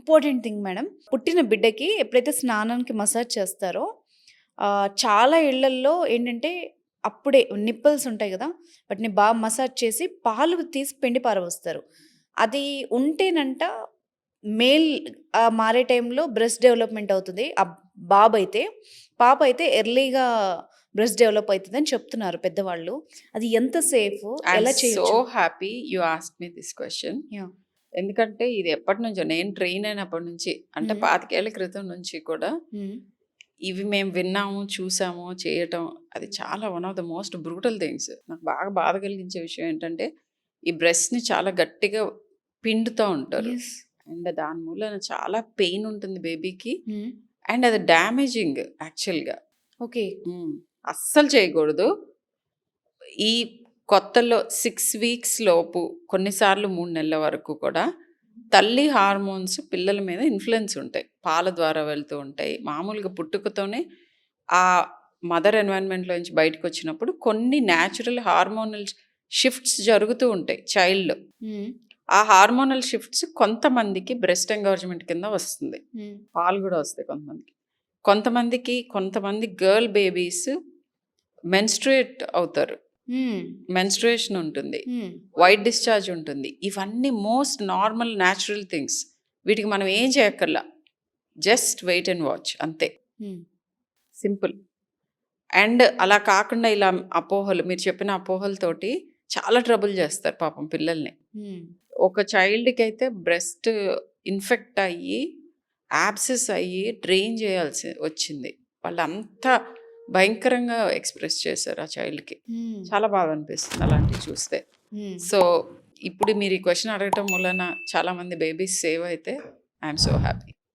Important thing madam. పుట్టిన బిడ్డకి ఎప్పుడైతే స్నానానికి మసాజ్ చేస్తారో చాలా ఇళ్లల్లో ఏంటంటే అప్పుడే నిప్పల్స్ ఉంటాయి గదా! వాటిని బాగా మసాజ్ చేసి పాలు తీసి పిండి పారబోస్తారు. అది ఉంటేనంట మేల్ మారే టైంలో బ్రెస్ట్ డెవలప్‌మెంట్ అవుతది. బాబైతే. పాప అయితే ఎర్లీగా బ్రెస్ట్ డెవలప్ అయితదని చెప్తున్నారు పెద్దవాళ్ళు. అది ఎంత సేఫు? ఎలా ఐయామ్ సో చేయొచ్చు? Happy you asked me this question. Yeah! ఎందుకంటే ఇది ఎప్పటినుంచో నేను ట్రైన్ అయినప్పటి నుంచి అంటే హ్మ్. 25 ఏళ్ల క్రితం నుంచి కూడా హ్మ్. ఇవి మేము విన్నాము, చూసాము, చేయటం అది చాలా one of the most brutal things. నాకు బాగా బాధ కలిగించే విషయం ఏంటంటే, ఈ బ్రెస్ట్‌ని చాలా గట్టిగా పిండుతా ఉంటారు. యెస్. అండ్ దాని మూలాన చాలా పెయిన్ ఉంటుంది బేబీకి. హ్మ్. అండ్ అది డ్యామేజింగ్ యాక్చువల్‌గా. ఓకే. అస్సలు చేయకూడదు. ఈ కొత్తలో 6 వీక్స్ లోపు కొన్నిసార్లు 3 నెలల వరకు కూడా తల్లి హార్మోన్స్ పిల్లల మీద ఇన్‌ఫ్లూయెన్స్ ఉంటాయి. పాల ద్వారా వెళ్తూ ఉంటాయి. మామూలుగా పుట్టుకతోనే ఆ మదర్ ఎన్వైర్న్‌మెంట్‌లోంచి బయటకొచ్చినప్పుడు కొన్ని న్యాచురల్ హార్మోనల్ షిఫ్ట్స్ జరుగుతూ ఉంటాయి చైల్డ్‌లో. హ్మ్. ఆ హార్మోనల్ షిఫ్ట్స్ కొంతమందికి బ్రెస్ట్ ఎంగార్జ్‌మెంట్ కింద వస్తుంది. హ్మ్. పాలు గూడా వస్తాయి కొంతమందికి. కొంతమంది గర్ల్ బేబీస్ మెన్‌స్ట్రుయేట్ అవుతారు. హ్మ్. మెన్‌స్ట్రుయేషన్ ఉంటుంది. హ్మ్. వైట్ డిశ్చార్జ్ ఉంటుంది. ఇవన్నీ మోస్ట్ నార్మల్ న్యాచురల్ థింగ్స్. వీటికి మనం ఏం చేయక్కర్లా. జస్ట్ వెయిట్ అండ్ వాచ్ అంతే. హ్మ్. సింపుల్. అండ్ అలా కాకుండా ఇలా అపోహలు మీరు చెప్పిన అపోహలతోటి చాలా ట్రబుల్ చేస్తారు పాపం పిల్లల్ని. హ్మ్. ఒక చైల్డ్‌కైతే బ్రెస్ట్ ఇన్ఫెక్ట్ అయ్యి, యాబ్సెస్ అయ్యి డ్రైన్ చేయాల్సి వచ్చింది. వాళ్ళంతా భయంకరంగా ఎక్స్‌ప్రెస్ చేశారు ఆ చైల్డ్‌కి. హ్మ్. చాలా బాధ అనిపిస్తుంది అలాంటివి చూస్తే. హ్మ్. సో, ఇప్పుడు మీరు ఈ క్వెషన్ అడగటం మూలాన చాలామంది బేబీస్ సేవ్ అయితే ఐ యామ్ సో హ్యాపీ.